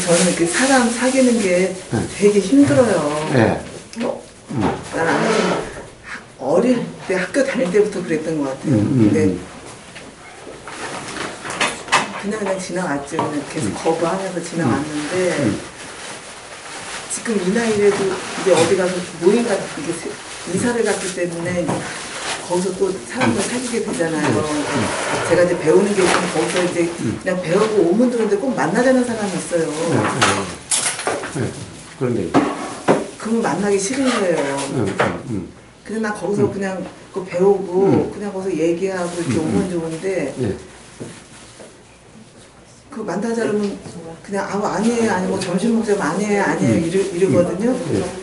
저는 이렇게 사람 사귀는 게 되게 힘들어요. 네. 나는 아무튼 어릴 때 학교 다닐 때부터 그랬던 것 같아요. 근데 그냥 지나갔죠. 그냥 계속 거부하면서 지나왔는데 지금 이 나이에도 이제 어디 가서 모임 같은 게 이사를 갔기 때문에 거기서 또 사람들 사귀게 되잖아요. 제가 이제 배우는 게 있으면 거기서 이제 그냥 배우고 오면 들었는데 꼭 만나자는 사람이 있어요. 그런데 그러면 만나기 싫은 거예요. 근데 나 거기서 그냥 그 배우고 그냥 거기서 얘기하고 이렇게 오면 좋은데 그 만나자 그러면 그냥 아니에요 아니 뭐 점심 먹자면 아니에요 이러거든요.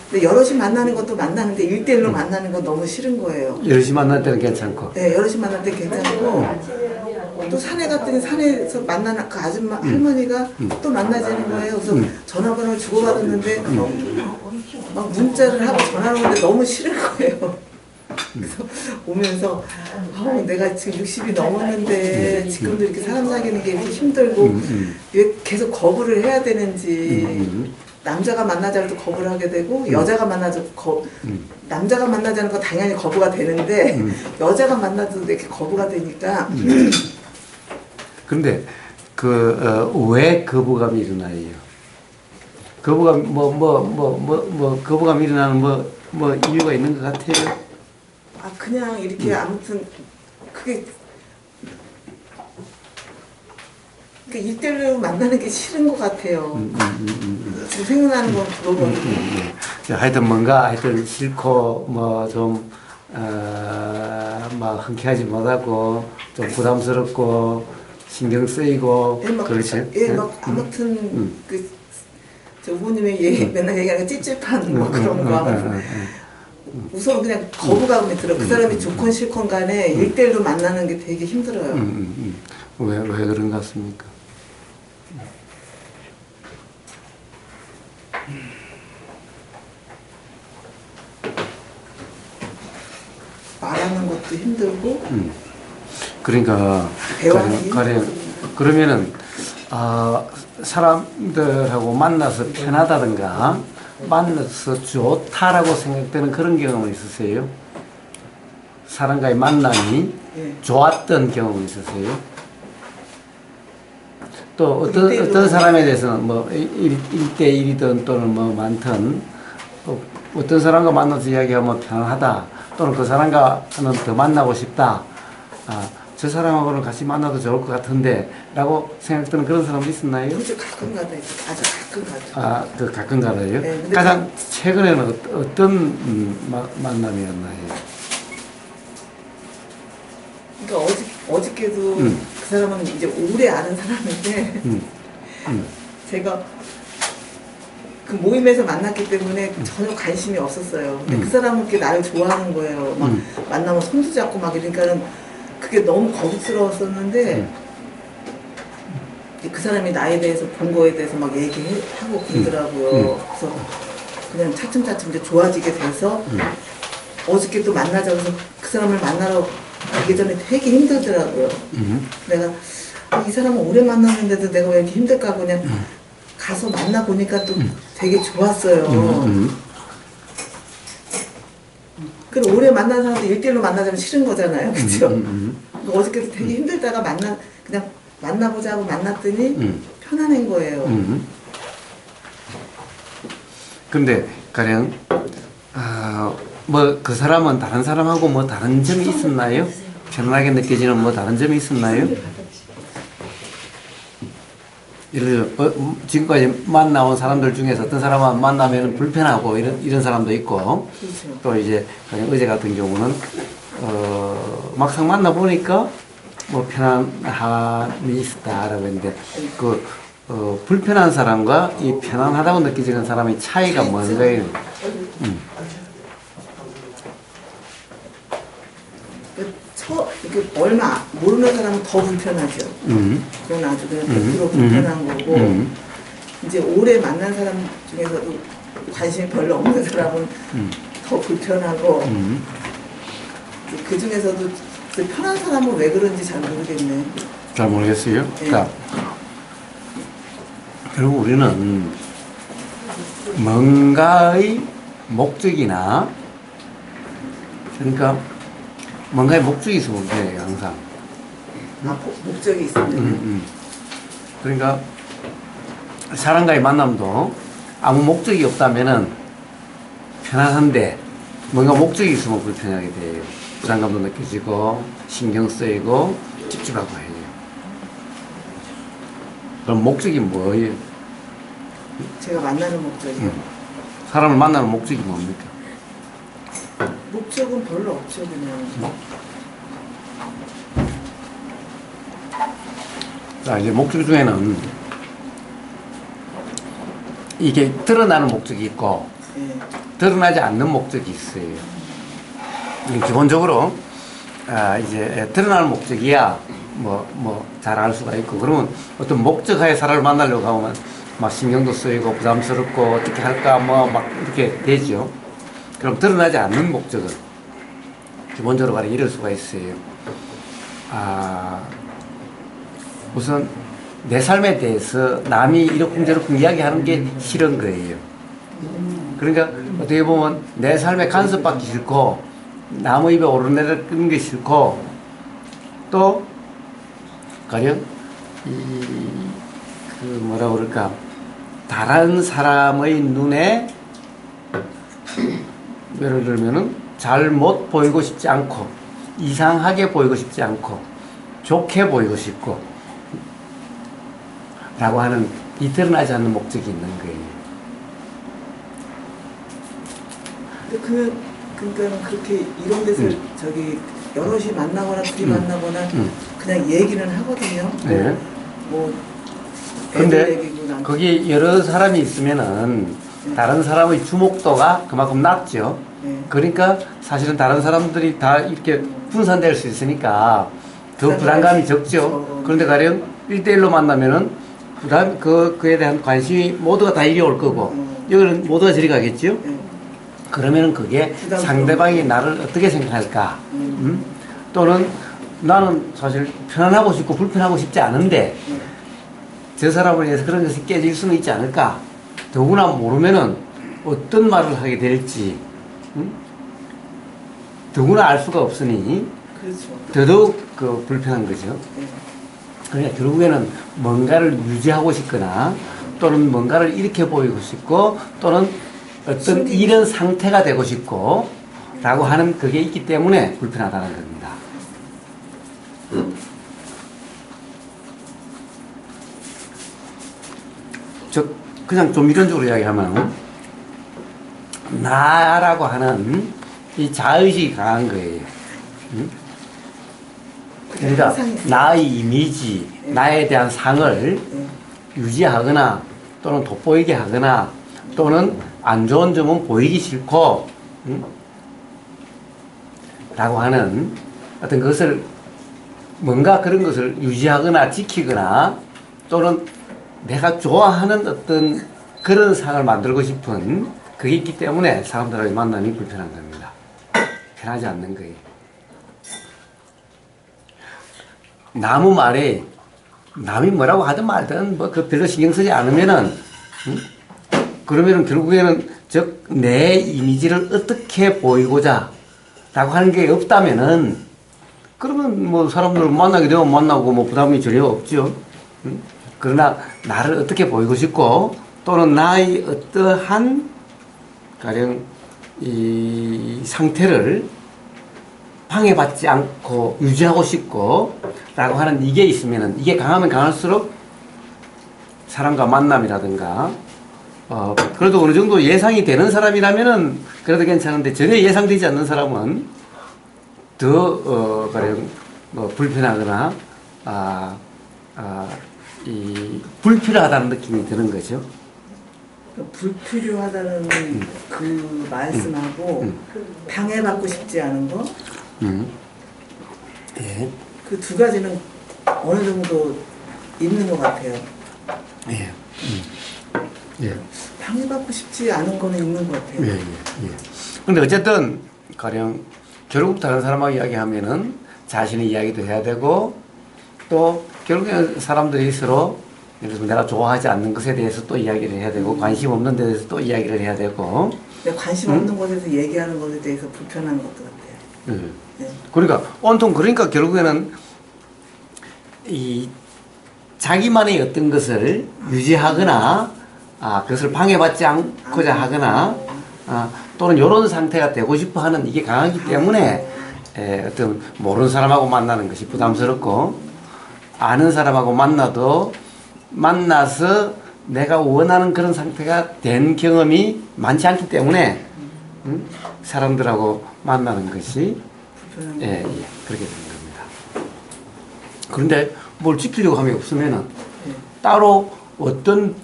근데 여럿이 만나는 것도 만나는데 1대1로 만나는 건 너무 싫은 거예요. 여럿이 만날 때는 괜찮고. 네, 여럿이 만날 때 괜찮고 또 산에 갔더니 산에서 만나는 그 아줌마 할머니가 또 만나자는 거예요. 그래서 전화번호를 주고받았는데 막 문자를 하고 전화를 하는데 너무 싫은 거예요. 그래서 오면서 내가 지금 60이 넘었는데 지금도 이렇게 사람 사귀는 게 이렇게 힘들고 왜 계속 거부를 해야 되는지 남자가 만나자도 거부를 하게 되고 여자가 남자가 만나자는 거 당연히 거부가 되는데 여자가 만나도 이렇게 거부가 되니까 그런데 왜 거부감이 일어나요? 거부감 거부감이 일어나는 이유가 있는 것 같아요. 그냥 이렇게 아무튼 그게 일대일로 만나는 게 싫은 것 같아요. 지금 생각나는 건 그거거든요. 하여튼 싫고 막 흔쾌하지 못하고 좀 부담스럽고 신경 쓰이고 그렇지. 아무튼 저 부모님의 얘기 맨날 얘기하는 찝찝한 그런 거 아무튼 우선 그냥 거부감이 들어. 그 사람이 좋건 싫건 간에 1대1로 만나는 게 되게 힘들어요. 왜 그런 것 같습니까? 말하는 것도 힘들고. 그러니까 그러면은 사람들하고 만나서 편하다든가 만나서 좋다라고 생각되는 그런 경험은 있으세요? 사람과의 만남이 좋았던 경험은 있으세요? 또 어떤 사람에 대해서는 1대1이든 또는 많든 어떤 사람과 만나서 이야기하면 편하다 또는 그 사람과는 더 만나고 싶다. 저 사람하고는 같이 만나도 좋을 것 같은데 라고 생각되는 그런 사람도 있었나요? 아주 가끔 가다 아주 가끔 가죠. 가끔 가다요? 네, 가장 최근에는 어떤 만남이었나요? 그러니까 어저께도 그 사람은 이제 오래 아는 사람인데 제가 그 모임에서 만났기 때문에 전혀 관심이 없었어요. 근데 그 사람은 이렇게 나를 좋아하는 거예요. 막 만나면 손도 잡고 막 이러니까는 그게 너무 거북스러웠었는데 그 사람이 나에 대해서 본 거에 대해서 막 얘기하고 그러더라고요. 그래서 그냥 차츰차츰 이제 좋아지게 돼서 어저께 또 만나자고 해서 그 사람을 만나러 가기 전에 되게 힘들더라고요. 내가 이 사람은 오래 만났는데도 내가 왜 이렇게 힘들까 하고 그냥 가서 만나보니까 또 되게 좋았어요. 그럼 오래 만난 사람도 1대1로 만나자면 싫은 거잖아요. 그죠? 어저께도 되게 힘들다가 그냥 만나보자 하고 만났더니 편안한 거예요. 근데 가령 그 사람은 다른 사람하고 다른 점이 있었나요? 편안하게 느껴지는 다른 점이 있었나요? 예를 들어 지금까지 만나온 사람들 중에서 어떤 사람은 만나면 불편하고 이런 사람도 있고 그렇죠. 또 이제 그냥 어제 같은 경우는 막상 만나보니까 편안함이 있었다라고 했는데 불편한 사람과 이 편안하다고 느껴지는 사람의 차이가 뭔가요? 이렇게 얼마 모르는 사람은 더 불편하죠. 그건 아주 그냥 100% 불편한 거고 이제 오래 만난 사람 중에서도 관심이 별로 없는 사람은 더 불편하고 그 중에서도 편한 사람은 왜 그런지 잘 모르겠네. 잘 모르겠어요. 네. 결국 우리는 뭔가의 목적이나 그러니까 뭔가의 목적이 있으면 돼요 항상. 목적이 있으면. 그러니까 사람과의 만남도 아무 목적이 없다면은 편안한데 뭔가 목적이 있으면 불편하게 돼요. 부담감도 느껴지고 신경 쓰이고 찝찝하고 해요. 그럼 목적이 뭐예요? 제가 만나는 목적이요. 사람을 만나는 목적이 뭡니까? 목적은 별로 없죠 그냥. 자 이제 목적 중에는 이게 드러나는 목적이 있고 예. 드러나지 않는 목적이 있어요. 기본적으로 이제 드러나는 목적이야 뭐 잘 알 수가 있고 그러면 어떤 목적하에 사람을 만나려고 하면 막 신경도 쓰이고 부담스럽고 어떻게 할까 뭐 막 이렇게 되죠. 그럼 드러나지 않는 목적은 기본적으로 말해 이럴 수가 있어요. 우선 내 삶에 대해서 남이 이러쿵저러쿵 이야기하는 게 싫은 거예요. 그러니까 어떻게 보면 내 삶에 간섭받기 싫고 남의 입에 오르내리는 끊는 게 싫고 또 가령 그 뭐라 그럴까 다른 사람의 눈에 예를 들면은 잘못 보이고 싶지 않고 이상하게 보이고 싶지 않고 좋게 보이고 싶고 라고 하는 이 드러나지 않는 목적이 있는 거예요. 근데 그러니까 그렇게 이런 데서 저기 여럿이 만나거나 둘이 만나거나 그냥 얘기는 하거든요. 네. 뭐 근데 애들 얘기고 남 거기 여러 사람이 있으면은 다른 사람의 주목도가 그만큼 낮죠. 네. 그러니까 사실은 다른 사람들이 다 이렇게 분산될 수 있으니까 더 부담감이 적죠. 그런데 가령 1대1로 만나면은 그에 대한 관심이 모두가 다 이리 올 거고 여기는 모두가 저리 가겠죠. 네. 그러면은 그게 상대방이 나를 어떻게 생각할까? 또는 나는 사실 편안하고 싶고 불편하고 싶지 않은데 저 사람을 위해서 그런 것이 깨질 수는 있지 않을까? 더구나 모르면은 어떤 말을 하게 될지 더구나 알 수가 없으니 그렇죠. 더더욱 그 불편한 거죠. 네. 그러니까 결국에는 뭔가를 유지하고 싶거나 또는 뭔가를 이렇게 보이고 싶고 또는 어떤 이런 상태가 되고 싶고 라고 하는 그게 있기 때문에 불편하다는 겁니다. 그냥 좀 이론적으로 이야기하면 나라고 하는 이 자의식이 강한 거예요. 그러니까 나의 이미지, 나에 대한 상을 유지하거나 또는 돋보이게 하거나 또는 안 좋은 점은 보이기 싫고 라고 하는 어떤 것을 뭔가 그런 것을 유지하거나 지키거나 또는 내가 좋아하는 어떤 그런 상을 만들고 싶은 그게 있기 때문에 사람들하고 만남이 불편한 겁니다. 편하지 않는 거예요. 나무 말에 남이 뭐라고 하든 말든 뭐 그 별로 신경 쓰지 않으면은 그러면은 결국에는 즉 내 이미지를 어떻게 보이고자 라고 하는 게 없다면은 그러면 뭐 사람들을 만나게 되면 만나고 뭐 부담이 전혀 없죠. 그러나 나를 어떻게 보이고 싶고 또는 나의 어떠한 가령 이 상태를 방해받지 않고 유지하고 싶고 라고 하는 이게 있으면은 이게 강하면 강할수록 사람과 만남이라든가 그래도 어느 정도 예상이 되는 사람이라면은 그래도 괜찮은데 전혀 예상되지 않는 사람은 더 가령 뭐 불편하거나 이 불필요하다는 느낌이 드는 거죠. 불필요하다는 그 말씀하고 방해받고 싶지 않은 거, 예. 그 두 가지는 어느 정도 있는 것 같아요. 예. 예. 방해받고 싶지 않은 거는 있는 것 같아요. 예, 예, 예. 근데 어쨌든, 가령, 결국 다른 사람하고 이야기하면은 자신의 이야기도 해야 되고, 또, 결국에 사람들이 서로 예를 들면 내가 좋아하지 않는 것에 대해서 또 이야기를 해야 되고 관심 없는 데 대해서 또 이야기를 해야 되고 근데 관심 없는 것에서 얘기하는 것에 대해서 불편한 것도 같아요. 네. 그러니까 온통 그러니까 결국에는 이 자기만의 어떤 것을 유지하거나 그것을 방해받지 않고자 하거나 또는 이런 상태가 되고 싶어 하는 이게 강하기 때문에 어떤 모르는 사람하고 만나는 것이 부담스럽고 아는 사람하고 만나서 내가 원하는 그런 상태가 된 경험이 많지 않기 때문에 사람들하고 만나는 것이 그렇게 되는 겁니다. 그런데 뭘 지키려고 함이 없으면은 따로 어떤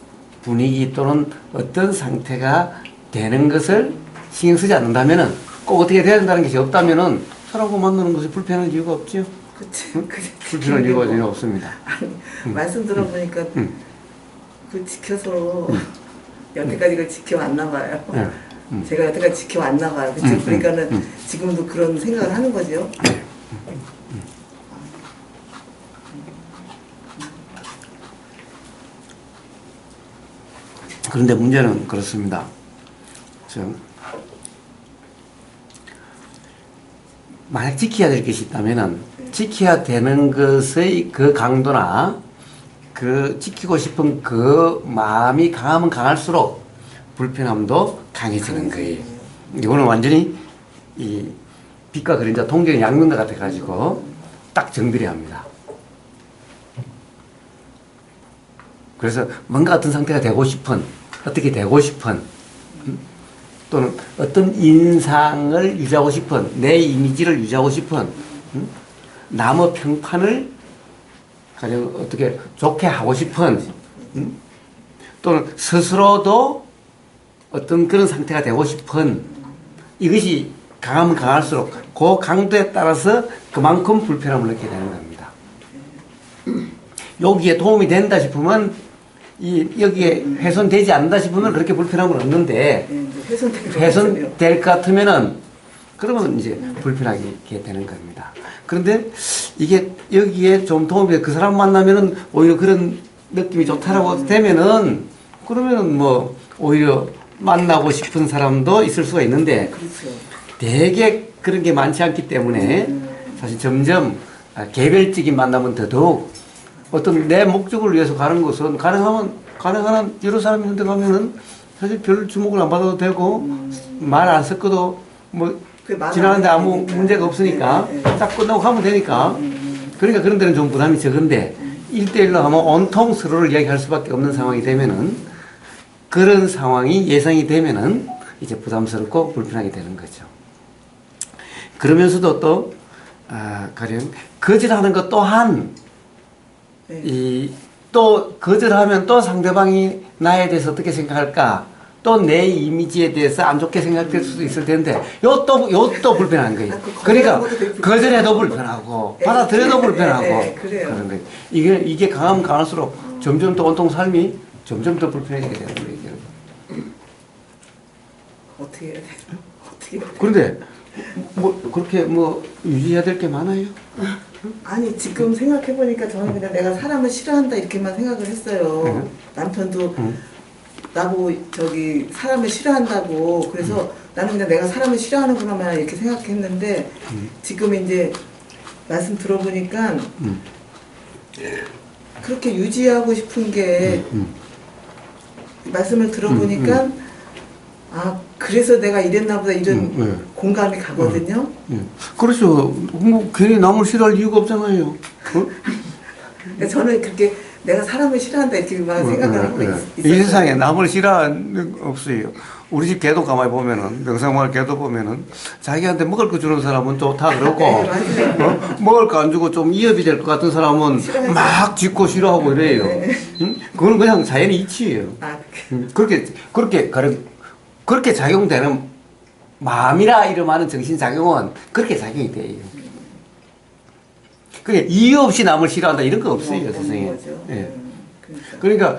분위기 또는 어떤 상태가 되는 것을 신경 쓰지 않는다면은 꼭 어떻게 돼야 된다는 것이 없다면은 사람하고 만나는 것이 불편한 이유가 없지요. 그치. 불편한 이유가 전혀 없습니다. 아니, 말씀 들어보니까 그 지켜서 여태까지 그걸 지켜왔나 봐요. 제가 여태까지 지켜왔나 봐요. 그쵸? 그러니까는 지금도 그런 생각을 하는 거죠. 그런데 문제는 그렇습니다. 만약 지켜야 될 것이 있다면은 지켜야 되는 것의 그 강도나 그 지키고 싶은 그 마음이 강하면 강할수록 불편함도 강해지는 거예요. 이거는 완전히 이 빛과 그림자 동경의 양면과 같아 가지고 딱 정비례 합니다. 그래서 뭔가 어떤 상태가 되고 싶은, 어떻게 되고 싶은, 또는 어떤 인상을 유지하고 싶은, 내 이미지를 유지하고 싶은, 남의 평판을 가령 어떻게 좋게 하고 싶은, 또는 스스로도 어떤 그런 상태가 되고 싶은, 이것이 강하면 강할수록 그 강도에 따라서 그만큼 불편함을 느끼게 되는 겁니다. 여기에 도움이 된다 싶으면 여기에 훼손되지 않는다 싶으면 그렇게 불편함을 얻는데 훼손될 것 같으면은 그러면 이제 불편하게 되는 겁니다. 그런데 이게 여기에 좀 도움이 그 사람 만나면은 오히려 그런 느낌이 좋다라고 되면은 그러면은 뭐 오히려 만나고 싶은 사람도 있을 수가 있는데 되게 그런 게 많지 않기 때문에 사실 점점 개별적인 만남은 더더욱 어떤 내 목적을 위해서 가는 것은 가능한 여러 사람이 있는데 가면은 사실 별 주목을 안 받아도 되고 말 안 섞어도 뭐 지나가는데 아무 문제가 없으니까 딱 끝나고 가면 되니까 그러니까 그런 데는 좀 부담이 적은데 1대1로 하면 온통 서로를 이야기할 수밖에 없는 상황이 되면은 그런 상황이 예상이 되면은 이제 부담스럽고 불편하게 되는 거죠. 그러면서도 또 가령 거절하는 것 또한 또 거절하면 또 상대방이 나에 대해서 어떻게 생각할까? 또 내 이미지에 대해서 안 좋게 생각될 수도 있을 텐데 요것도 불편한 거예요. 그러니까 거절해도 불편하고 받아들여도 불편하고 그런 거예요. 이게 강하면 강할수록 점점 더 온통 삶이 점점 더 불편해지게 되는 거예요. 어떻게 해야 돼? 어떻게 해야 돼? 그런데 그렇게 유지해야 될 게 많아요. 아니 지금 생각해보니까 저는 그냥 내가 사람을 싫어한다 이렇게만 생각을 했어요. 남편도 나보고 사람을 싫어한다고 그래서 나는 그냥 내가 사람을 싫어하는구나만 이렇게 생각했는데 지금 이제 말씀 들어보니까 그렇게 유지하고 싶은 게 말씀을 들어보니까 그래서 내가 이랬나 보다 이런 공감이 가거든요. 그렇죠. 괜히 남을 싫어할 이유가 없잖아요. 그러니까 저는 그렇게 내가 사람을 싫어한다 이렇게만 생각을 하고 있어요. 이 세상에 남을 싫어하는 없어요. 우리 집 개도 가만히 보면은 명상마을 개도 보면은 자기한테 먹을 거 주는 사람은 좋다 그러고 먹을 거 안 주고 좀 이협이 될 것 같은 사람은 막 짖고 싫어하고 이래요. 그건 그냥 자연의 이치예요. 그렇게 작용되는 마음이라 이름하는 정신작용은 그렇게 작용이 돼요. 그게 이유 없이 남을 싫어한다 이런 거 없어요, 세상에. 예. 그러니까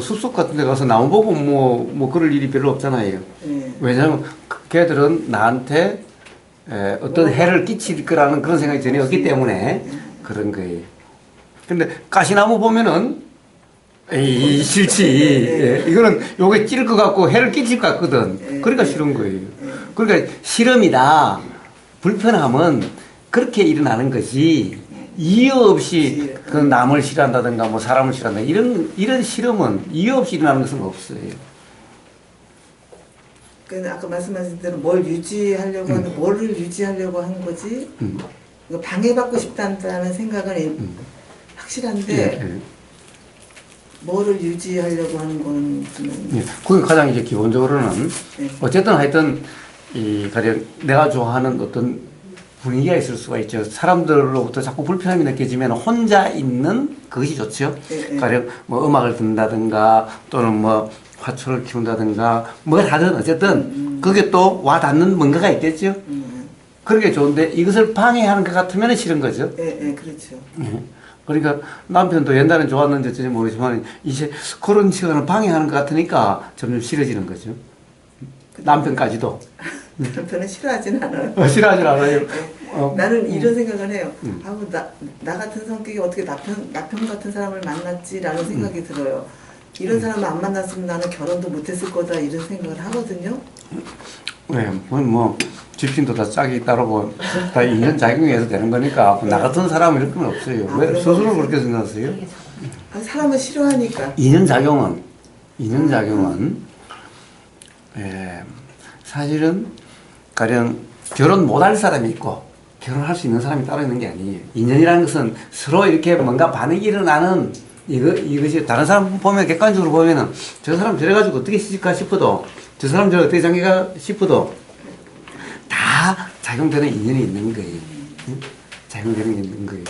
숲속 같은 데 가서 나무 보고 그럴 일이 별로 없잖아요. 왜냐하면 걔들은 나한테 어떤 해를 끼칠 거라는 그런 생각이 전혀 없기 때문에 그런 거예요. 근데 가시나무 보면은 에이, 싫지. 예. 이거는 요게 찔 것 같고 해를 끼칠 것 같거든. 그러니까 싫은 거예요. 그러니까 실험이다. 불편함은 그렇게 일어나는 거지. 이유 없이 그 남을 싫어한다든가 뭐 사람을 싫어한다. 이런 실험은 이유 없이 일어나는 것은 없어요. 그 아까 말씀하신 대로 뭘 유지하려고 하는 뭐를 유지하려고 하는 거지. 이거 방해받고 싶다는 생각은 확실한데 예. 뭐를 유지하려고 하는 거는 좀 예. 그게 가장 이제 기본적으로는 네. 어쨌든 하여튼 이 가령 내가 좋아하는 어떤 분위기가 있을 수가 있죠. 사람들로부터 자꾸 불편함이 느껴지면 혼자 있는 그것이 좋죠. 네. 가령 뭐 음악을 듣는다든가 또는 뭐 화초를 키운다든가 뭘 하든 어쨌든 그게 또 와닿는 뭔가가 있겠죠. 그게 좋은데 이것을 방해하는 것 같으면 싫은 거죠. 예, 그렇죠. 그러니까 남편도 옛날엔 좋았는지 어쩐지 모르지만 이제 그런 시간을 방해하는 것 같으니까 점점 싫어지는 거죠. 남편까지도. 남편은 싫어하진 않아요. 싫어하진 않아요. 나는 이런 생각을 해요. 아우 나 같은 성격이 어떻게 나편 같은 사람을 만났지라는 생각이 들어요. 이런 사람을 안 만났으면 나는 결혼도 못했을 거다 이런 생각을 하거든요. 네, 뭐 집신도 다 짝이 따르고 다 인연 작용해서 되는 거니까 나 같은 사람은 이럴 건 없어요. 왜 스스로 그렇게 생각하세요? 사람을 싫어하니까. 인연 작용은 사실은 가령 결혼 못할 사람이 있고 결혼할 수 있는 사람이 따로 있는 게 아니에요. 인연이라는 것은 서로 이렇게 뭔가 반응이 일어나는 이것이 다른 사람 보면 객관적으로 보면은 저 사람 저래가지고 어떻게 시집가 싶어도 저 사람 저 어떻게 장기가 싶어도 다 작용되는 인연이 있는 거예요. 작용되는 게 있는 거예요.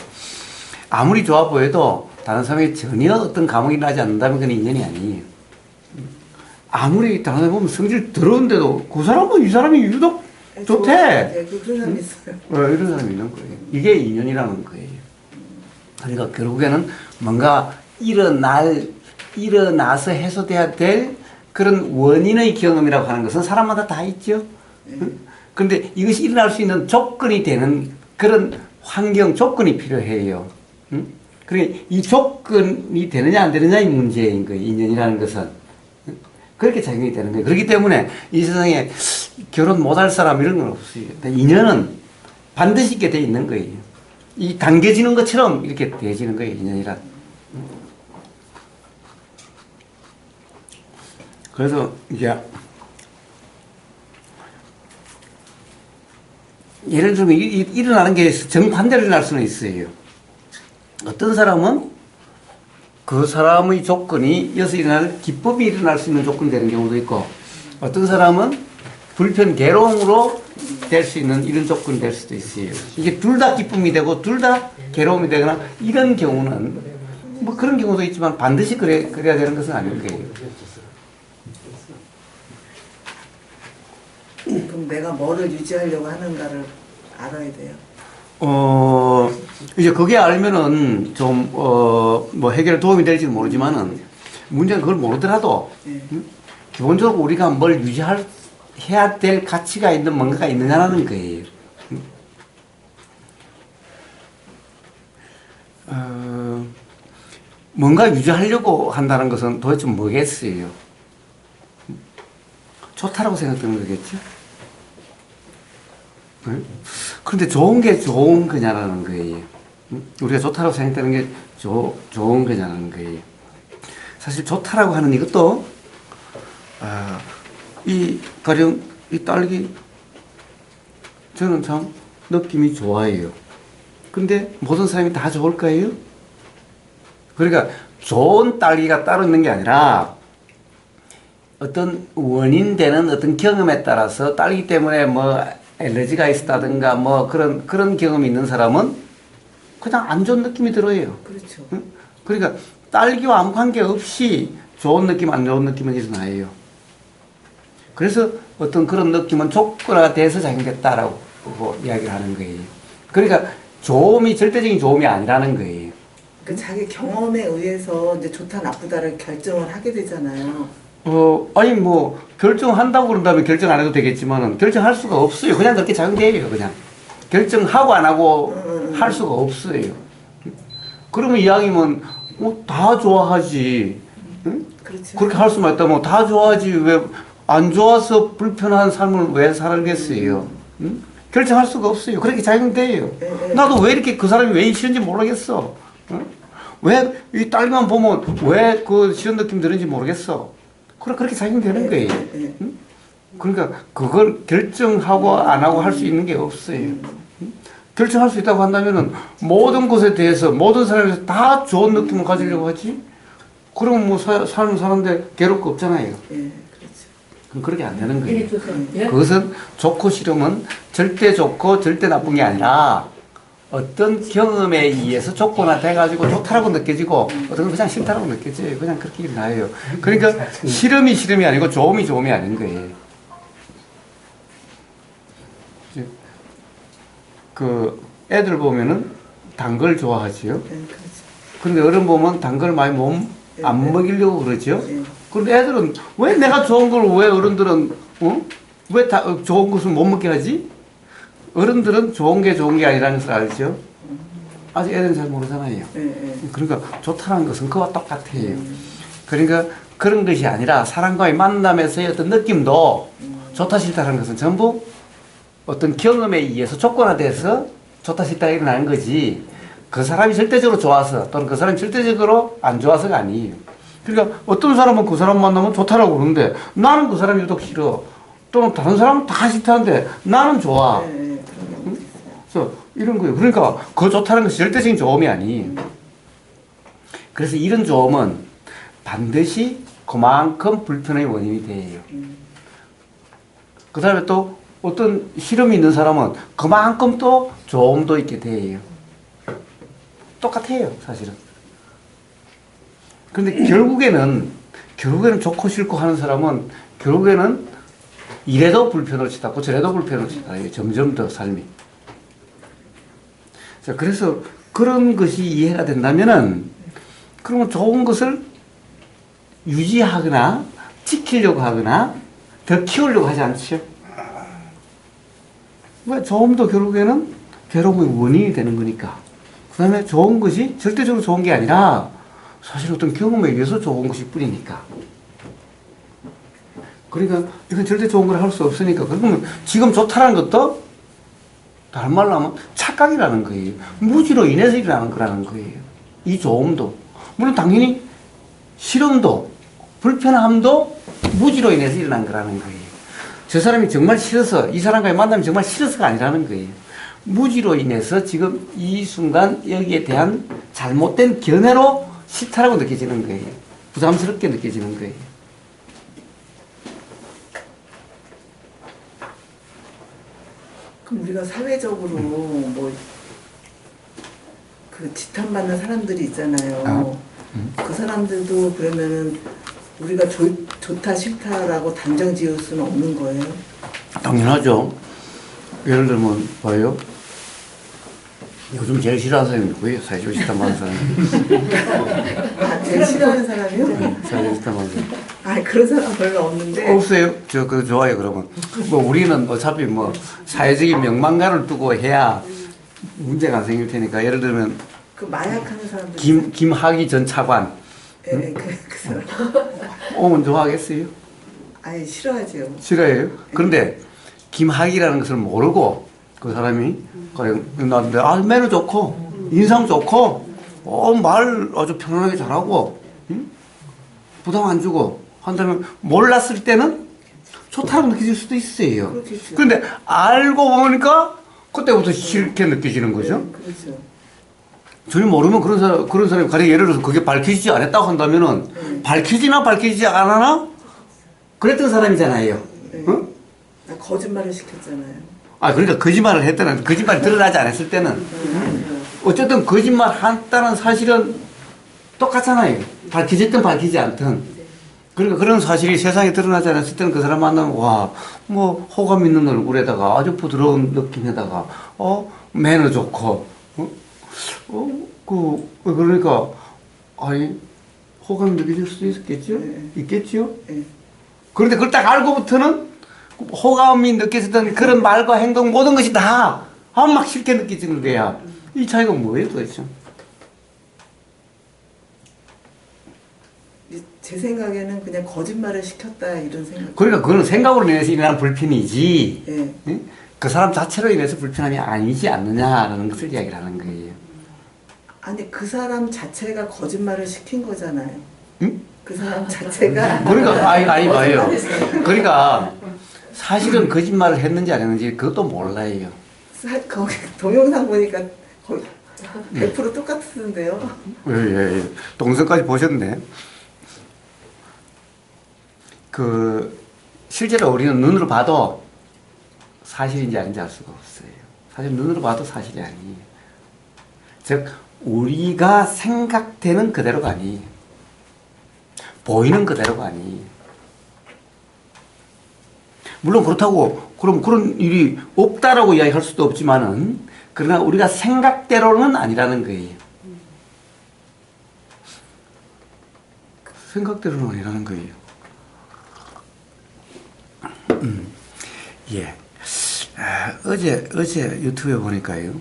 아무리 좋아 보여도 다른 사람이 전혀 어떤 감흥이 나지 않는다면 그건 인연이 아니에요. 아무리 다른 사람 보면 성질 더러운데도 그 사람은 이 사람이 유독 좋대. 네, 그런 사람이 있어요. 이런 사람이 있는 거예요. 이게 인연이라는 거예요. 그러니까 결국에는 뭔가 일어나서 해소돼야 될 그런 원인의 경험이라고 하는 것은 사람마다 다 있죠. 그런데 이것이 일어날 수 있는 조건이 되는 그런 환경, 조건이 필요해요. 그러니까 이 조건이 되느냐 안 되느냐의 문제인 거예요. 인연이라는 것은. 그렇게 작용이 되는 거예요. 그렇기 때문에 이 세상에 결혼 못할 사람 이런 건 없어요. 인연은 반드시 있게 돼 있는 거예요. 이 당겨지는 것처럼 이렇게 되어지는 거예요. 인연이란. 그래서 이제 예를 들면 일어나는 게 정반대로 일어날 수는 있어요. 어떤 사람은 그 사람의 조건이 여기서 일어날 기법이 일어날 수 있는 조건이 되는 경우도 있고 어떤 사람은 불편, 괴로움으로 될 수 있는 이런 조건이 될 수도 있어요. 이게 둘 다 기쁨이 되고 둘 다 괴로움이 되거나 이런 경우는 뭐 그런 경우도 있지만 반드시 그래야 되는 것은 아닌 거예요. 그럼 내가 뭐를 유지하려고 하는가를 알아야 돼요. 이제 그게 알면은 좀, 뭐 해결에 도움이 될지는 모르지만은 문제는 그걸 모르더라도 기본적으로 우리가 뭘 해야 될 가치가 있는 뭔가가 있느냐라는 거예요. 뭔가 유지하려고 한다는 것은 도대체 뭐겠어요? 좋다라고 생각되는 거겠죠? 그런데 좋은 게 좋은 거냐라는 거예요. 우리가 좋다라고 생각되는 게 좋은 거냐라는 거예요. 사실 좋다라고 하는 이것도, 가령, 이 딸기, 저는 참 느낌이 좋아요. 근데 모든 사람이 다 좋을까요? 그러니까 좋은 딸기가 따로 있는 게 아니라 어떤 원인 되는 어떤 경험에 따라서 딸기 때문에 뭐 알레르기가 있었다든가 뭐 그런 경험이 있는 사람은 그냥 안 좋은 느낌이 들어요. 그렇죠. 그러니까 딸기와 아무 관계 없이 좋은 느낌, 안 좋은 느낌은 일어나요. 그래서 어떤 그런 느낌은 조건화가 돼서 작용됐다라고 이야기를 하는 거예요. 그러니까 절대적인 좋음이 아니라는 거예요. 그 자기 경험에 의해서 이제 좋다 나쁘다를 결정을 하게 되잖아요. 아니 뭐 결정한다고 그런다면 결정 안 해도 되겠지만은 결정할 수가 없어요. 그냥 그렇게 작용돼요. 그냥 결정하고 안 하고 할 수가 없어요. 그러면 이왕이면 다 좋아하지. 응? 그렇죠. 그렇게 할 수만 있다면 다 좋아하지. 왜 안 좋아서 불편한 삶을 왜 살겠어요? 응? 결정할 수가 없어요. 그렇게 작용돼요. 나도 왜 이렇게 그 사람이 왜 싫은지 모르겠어. 응? 왜 이 딸만 보면 왜 그 싫은 느낌 드는지 모르겠어. 그렇게 작용되는 거예요. 응? 그러니까 그걸 결정하고 안 하고 할 수 있는 게 없어요. 응? 결정할 수 있다고 한다면은 모든 것에 대해서 모든 사람에서 다 좋은 느낌을 가지려고 하지. 그럼 뭐 사는 사람들 괴로울 거 없잖아요. 예, 그렇죠. 그럼 그렇게 안 되는 거예요. 그것은 좋고 싫음은 절대 좋고 절대 나쁜 게 아니라 어떤 경험에 의해서 조건화 돼가지고 좋다라고 느껴지고 어떤 건 그냥 싫다라고 느껴져요. 그냥 그렇게 일어나요. 그러니까 싫음이 싫음이 아니고 좋음이 좋음이 아닌 거예요. 그 애들 보면은 단 걸 좋아하지요. 예, 그렇죠. 그런데 어른 보면 단 걸 많이 안 먹이려고 그러죠. 그런데 애들은 왜 내가 좋은 걸 왜 어른들은 왜 좋은 것을 못 먹게 하지? 어른들은 좋은 게 아니라는 것을 알죠. 아직 애들은 잘 모르잖아요. 그러니까 좋다는 것은 그와 똑같아요. 그러니까 그런 것이 아니라 사람과의 만남에서의 어떤 느낌도 좋다 싫다라는 것은 전부 어떤 경험에 의해서 조건화돼서 좋다 싫다가 일어나는 거지 그 사람이 절대적으로 좋아서 또는 그 사람이 절대적으로 안 좋아서가 아니에요. 그러니까 어떤 사람은 그 사람 만나면 좋다라고 그러는데 나는 그 사람이 유독 싫어. 또는 다른 사람은 다 싫다는데 나는 좋아. 그래서 이런 거예요. 그러니까 그 좋다는 것이 절대적인 좋음이 아니에요. 그래서 이런 좋음은 반드시 그만큼 불편의 원인이 돼요. 그 다음에 또 어떤 싫음이 있는 사람은 그만큼 또 좋음도 있게 돼요. 똑같아요, 사실은. 그런데 결국에는 좋고 싫고 하는 사람은 결국에는 이래도 불편을 치닫고 저래도 불편을 치닫아요. 점점 더 삶이. 자, 그래서 그런 것이 이해가 된다면은 그러면 좋은 것을 유지하거나 지키려고 하거나 더 키우려고 하지 않죠. 왜 좋음도 결국에는 괴로움의 원인이 되는 거니까. 그 다음에 좋은 것이 절대적으로 좋은 게 아니라 사실 어떤 경험에 의해서 좋은 것일 뿐이니까. 그러니까 이건 절대 좋은 걸 할 수 없으니까. 그러면 지금 좋다라는 것도 다른 말로 하면 착각이라는 거예요. 무지로 인해서 일어나는 거라는 거예요. 이 좋음도. 물론 당연히 싫음도 불편함도 무지로 인해서 일어난 거라는 거예요. 저 사람이 정말 싫어서 이 사람과의 만남이 정말 싫어서가 아니라는 거예요. 무지로 인해서 지금 이 순간 여기에 대한 잘못된 견해로 싫다라고 느껴지는 거예요. 부담스럽게 느껴지는 거예요. 그럼 우리가 사회적으로 뭐 그 지탄받는 사람들이 있잖아요. 그 사람들도 그러면은 우리가 좋다 싫다라고 단정 지을 수는 없는 거예요? 당연하죠. 예를 들면 봐요. 요즘 제일 싫어하는 사람이 누구예요? 사회적 지탄받는 사람이. 아, 제일 싫어하는 사람이요? 사회적 지탄받는 사람. 아, 그런 사람 별로 없는데. 없어요. 저 그거 좋아요. 그러면 뭐 우리는 어차피 뭐 사회적인 명망가를 두고 해야 문제가 안 생길 테니까 예를 들면 그 마약하는 사람들. 김학의 전 차관. 예, 그 사람. 오면 좋아하겠어요? 아예 싫어하죠. 싫어해요. 그런데 김학이라는 것을 모르고 그 사람이 나한테 매너 좋고 인상 좋고 말 아주 편안하게 잘하고 응? 부담 안 주고 한다면 몰랐을 때는 좋다고 느껴질 수도 있어요. 그렇겠죠. 그런데 알고 보니까 그때부터 싫게 느껴지는 거죠. 네, 그렇죠. 전혀 모르면 그런 사람이 가령 예를 들어서 그게 밝혀지지 않았다고 한다면은 밝혀지나 밝혀지지 않았나 그랬던 사람이잖아요. 네. 응? 나 거짓말을 시켰잖아요. 아, 그러니까 거짓말을 했다는, 거짓말이 드러나지 않았을 때는, 어쨌든 거짓말 했다는 사실은 똑같잖아요. 밝혀졌든 밝히지 않든. 그러니까 그런 사실이 세상에 드러나지 않았을 때는 그 사람 만나면, 와, 뭐, 호감 있는 얼굴에다가 아주 부드러운 느낌에다가, 매너 좋고, 그러니까, 아니, 호감이 느껴질 수도 있겠죠? 네. 있겠죠? 네. 그런데 그걸 딱 알고부터는 호감이 느껴지던 그런 말과 행동 모든 것이 다 막 싫게 느껴지는 거야. 이 차이가 뭐예요 도대체? 제 생각에는 그냥 거짓말을 시켰다 이런 생각. 그러니까 그거는 생각으로 인해서 일어난 불편이지. 예. 응? 그 사람 자체로 인해서 불편함이 아니지 않느냐라는 것을 이야기를 하는 거예요. 아니 그 사람 자체가 거짓말을 시킨 거잖아요. 응? 그 사람 자체가. 그러니까 아니 봐요. 거짓말을 그러니까 사실은 거짓말을 했는지 안 했는지 그것도 몰라요. 거기 동영상 보니까 거의 100% 똑같은데요. 예. 동영상까지 보셨네. 그 실제로 우리는 눈으로 봐도 사실인지 아닌지 알 수가 없어요. 사실 눈으로 봐도 사실이 아니에요. 즉 우리가 생각되는 그대로가 아니에요. 보이는 그대로가 아니에요. 물론 그렇다고 그럼 그런 일이 없다라고 이야기할 수도 없지만은 그러나 우리가 생각대로는 아니라는 거예요. 생각대로는 아니라는 거예요. 예. 어제 유튜브에 보니까요.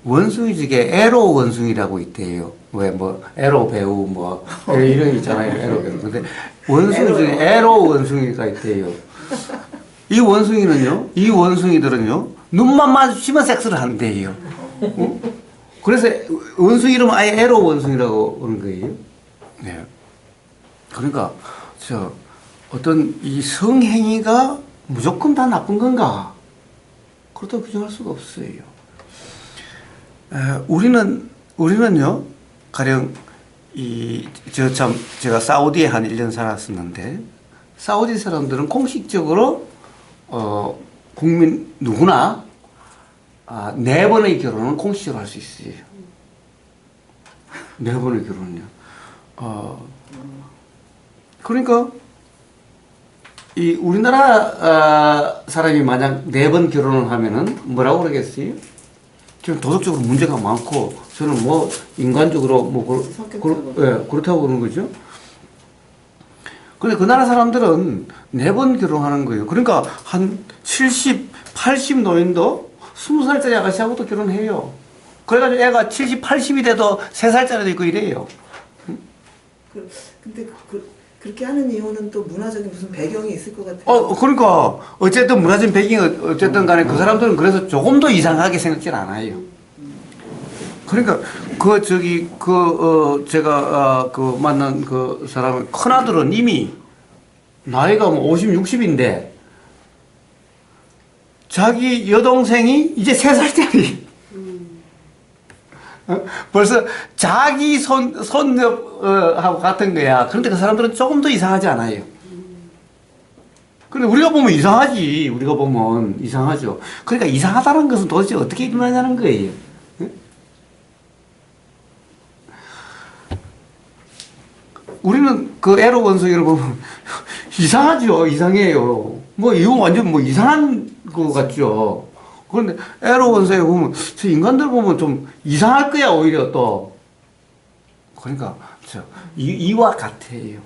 원숭이 중에 에로 원숭이라고 있대요. 왜 뭐 에로 배우 뭐 이런 있잖아요. 에로 배우. 근데 원숭이 중에 에로 원숭이가 있대요. 이 원숭이들은요. 눈만 마주치면 섹스를 한대요. 그래서 원숭이 이름은 아예 에로 원숭이라고 하는 거예요. 네. 그러니까 어떤 이 성행위가 무조건 다 나쁜 건가? 그렇다고 규정할 수가 없어요. 우리는요, 가령, 제가 사우디에 한 1년 살았었는데, 사우디 사람들은 공식적으로, 국민 누구나, 4번의 결혼은 공식적으로 할 수 있어요. 4번의 결혼은요. 그러니까, 이 우리나라 사람이 만약 4번 결혼을 하면은 뭐라고 그러겠어요? 지금 도덕적으로 문제가 많고 저는 뭐 인간적으로 뭐 그렇다고 그러는 거죠. 근데 그 나라 사람들은 4번 결혼하는 거예요. 그러니까 한 70, 80 노인도 20살짜리 아가씨하고도 결혼해요. 그래가지고 애가 70, 80이 돼도 3살짜리도 있고 이래요. 근데 그렇게 하는 이유는 또 문화적인 무슨 배경이 있을 것 같아요. 그러니까 어쨌든 문화적인 배경이 어쨌든 간에 그 사람들은 그래서 조금 더 이상하게 생각질 않아요. 그러니까 제가 만난 그 사람은 큰아들은 이미 나이가 뭐 50, 60인데 자기 여동생이 이제 3살짜리. 벌써 자기 손녀하고 같은 거야. 그런데 그 사람들은 조금 더 이상하지 않아요. 근데 우리가 보면 이상하지. 우리가 보면 이상하죠. 그러니까 이상하다는 것은 도대체 어떻게 일어나냐는 거예요. 우리는 그 에로 원숭이를 보면 이상하죠. 이상해요. 이거 완전 이상한 거 같죠. 그런데 에로 원숭이 보면 저 인간들 보면 좀 이상할 거야 오히려 또. 그러니까 이와 같아요.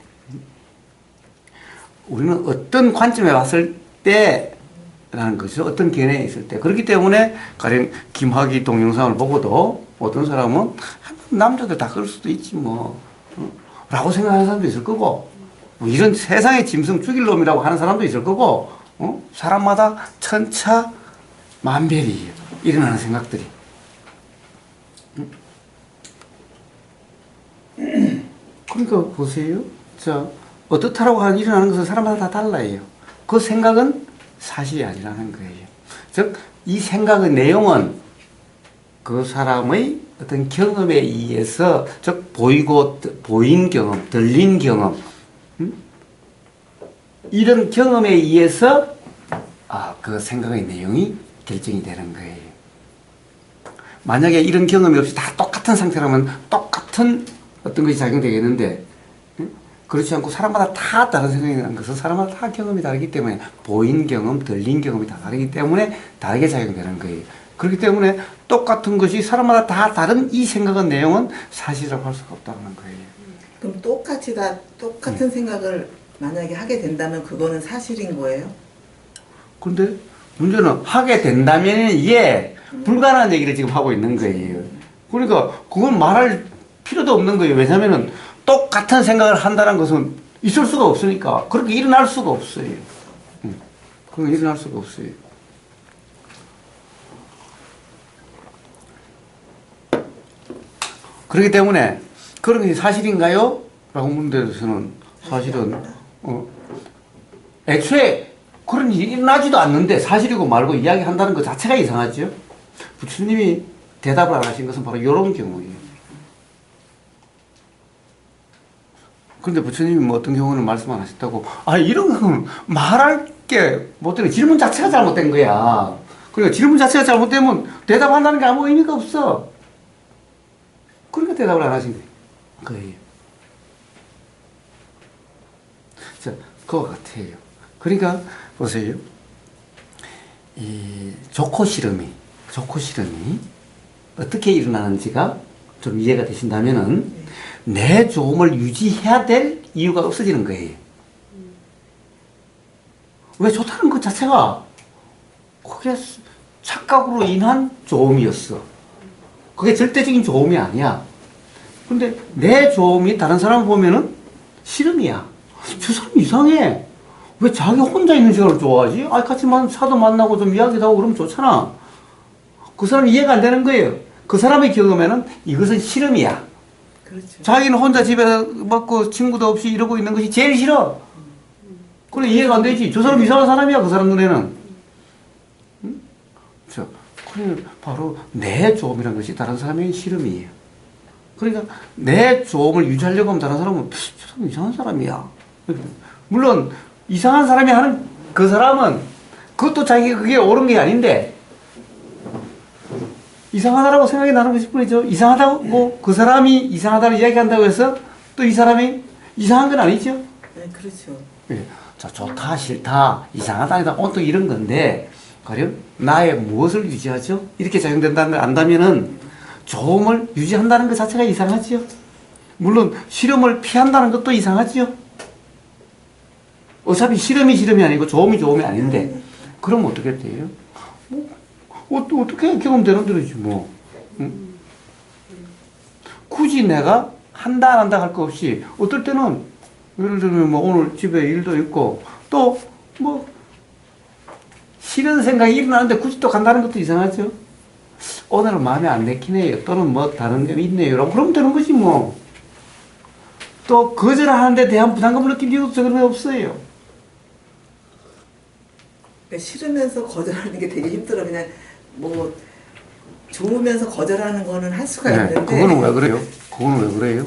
우리는 어떤 관점에 봤을 때라는 거죠. 어떤 견해에 있을 때. 그렇기 때문에 가령 김학의 동영상을 보고도 어떤 사람은 남자들 다 그럴 수도 있지 뭐 라고 생각하는 사람도 있을 거고 이런 세상의 짐승 죽일 놈이라고 하는 사람도 있을 거고 사람마다 천차만별이에요. 일어나는 생각들이. 그러니까 보세요. 어떻다라고 하는 일어나는 것은 사람마다 다 달라요. 그 생각은 사실이 아니라는 거예요. 즉, 이 생각의 내용은 그 사람의 어떤 경험에 의해서, 즉, 보인 경험, 들린 경험, 이런 경험에 의해서, 그 생각의 내용이 결정이 되는 거예요. 만약에 이런 경험이 없이 다 똑같은 상태라면 똑같은 어떤 것이 작용되겠는데, 그렇지 않고 사람마다 다 다른 생각이 나는 것은 사람마다 다 경험이 다르기 때문에 보인 경험, 들린 경험이 다 다르기 때문에 다르게 작용되는 거예요. 그렇기 때문에 똑같은 것이 사람마다 다 다른 이 생각의 내용은 사실이라고 할 수가 없다는 거예요. 그럼 똑같이 다 똑같은 생각을 만약에 하게 된다면 그거는 사실인 거예요? 그런데 문제는 하게 된다면 불가능한 얘기를 지금 하고 있는 거예요. 그러니까 그건 말할 필요도 없는 거예요. 왜냐하면은 똑같은 생각을 한다는 것은 있을 수가 없으니까 그렇게 일어날 수가 없어요. 그건 일어날 수가 없어요. 그렇기 때문에 그런 게 사실인가요? 라고 묻는데서는 사실은 애초에 그런 일이 일어나지도 않는데 사실이고 말고 이야기한다는 것 자체가 이상하죠. 부처님이 대답을 안 하신 것은 바로 이런 경우예요. 그런데 부처님이 뭐 어떤 경우는 말씀 안 하셨다고, 이런 건 말할 게 못되는 질문 자체가 잘못된 거야. 그러니까 질문 자체가 잘못되면 대답한다는 게 아무 의미가 없어. 그러니까 대답을 안 하신 거예요. 자, 그와 같아요. 그러니까 보세요. 이 좋고 싫음이 어떻게 일어나는지가 좀 이해가 되신다면은 내 좋음을 유지해야 될 이유가 없어지는 거예요. 왜 좋다는 것 자체가 그게 착각으로 인한 좋음이었어. 그게 절대적인 좋음이 아니야. 근데 내 좋음이 다른 사람 보면은 싫음이야. 저 사람 이상해. 왜 자기 혼자 있는 시간을 좋아하지? 같이 차도 만나고 좀 이야기도 하고 그러면 좋잖아. 그 사람 이해가 안 되는 거예요. 그 사람의 경험에는 이것은 싫음이야. 그렇죠. 자기는 혼자 집에 먹고 친구도 없이 이러고 있는 것이 제일 싫어. 그래 이해가 안 되지. 저 사람 이상한 사람이야. 그 사람 눈에는. 응? 그래 바로 내 좋음이라는 것이 다른 사람의 싫음이에요. 그러니까 내 좋음을 유지하려고 하면 다른 사람은 저 사람 이상한 사람이야. 물론 이상한 사람이 하는 그 사람은 그것도 자기가 그게 옳은 게 아닌데 이상하다라고 생각이 나는 것일 뿐이죠. 이상하다고 그 사람이 이상하다고 이야기한다고 해서 또 이 사람이 이상한 건 아니죠. 네, 그렇죠. 예. 자, 좋다, 싫다, 이상하다, 아니다, 온통 이런 건데, 가령 나의 무엇을 유지하죠? 이렇게 작용된다는 걸 안다면은 좋음을 유지한다는 것 자체가 이상하지요. 물론 싫음을 피한다는 것도 이상하지요. 어차피 싫음이 아니고 좋음이 아닌데, 그러면 어떻게 돼요? 어떻게 경험되는 대로지 뭐. 응? 굳이 내가 한다 안 한다 할 거 없이 어떨 때는 예를 들면 뭐 오늘 집에 일도 있고 또 뭐 싫은 생각이 일어나는데 굳이 또 간다는 것도 이상하죠. 오늘은 마음에 안 내키네요. 또는 뭐 다른 점이 있네요. 라고 그러면 되는 거지 뭐. 또 거절하는데 대한 부담감을 느낀 이유도 저런 게 없어요. 그러니까 싫으면서 거절하는 게 되게 힘들어. 그냥 뭐 좋으면서 거절하는 거는 할 수가 있는데. 그거는 왜 그래요?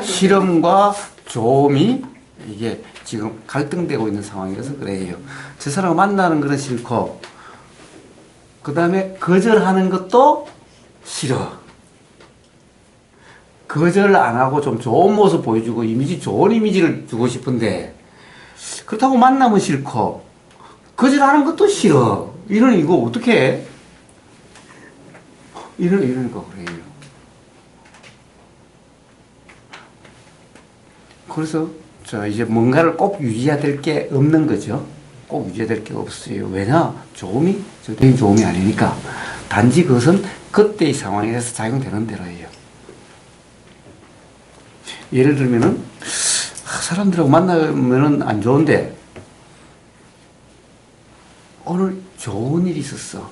싫음과 좋음이 이게 지금 갈등되고 있는 상황이라서 그래요. 저 사람을 만나는 거는 싫고 그 다음에 거절하는 것도 싫어. 거절 안 하고 좀 좋은 모습 보여주고 좋은 이미지를 주고 싶은데 그렇다고 만나면 싫고 거절하는 것도 싫어. 이거 어떻게 해? 이러니까 그래요. 그래서 이제 뭔가를 꼭 유지해야 될 게 없는 거죠. 꼭 유지해야 될 게 없어요. 왜냐? 좋음이 절대적인 좋음이 아니니까. 단지 그것은 그때의 상황에서 작용되는 대로예요. 예를 들면은 사람들하고 만나면은 안 좋은데 오늘 좋은 일이 있었어.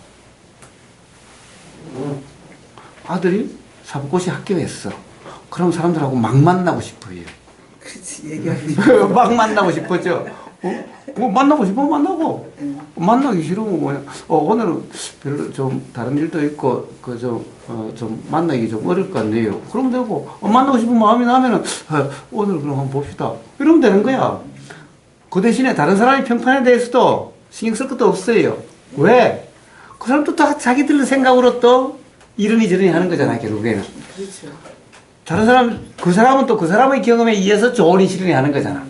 아들이 사법고시 합격했어. 그럼 사람들하고 막 만나고 싶어요. 그렇지, 얘기하기 막 만나고 싶었죠. 뭐 만나고 싶으면 만나고. 만나기 싫으면 뭐야. 오늘은 별로 좀 다른 일도 있고 좀 만나기 좀 어려울 것 같네요. 그러면 되고 만나고 싶은 마음이 나면은 오늘 그럼 한번 봅시다. 이러면 되는 거야. 그 대신에 다른 사람의 평판에 대해서도 신경 쓸 것도 없어요. 왜? 그 사람도 다 자기들 생각으로 또 이러니 저러니 하는 거잖아, 결국에는. 그렇죠. 다른 사람, 그 사람은 또 그 사람의 경험에 의해서 좋으니 싫으니 하는 거잖아.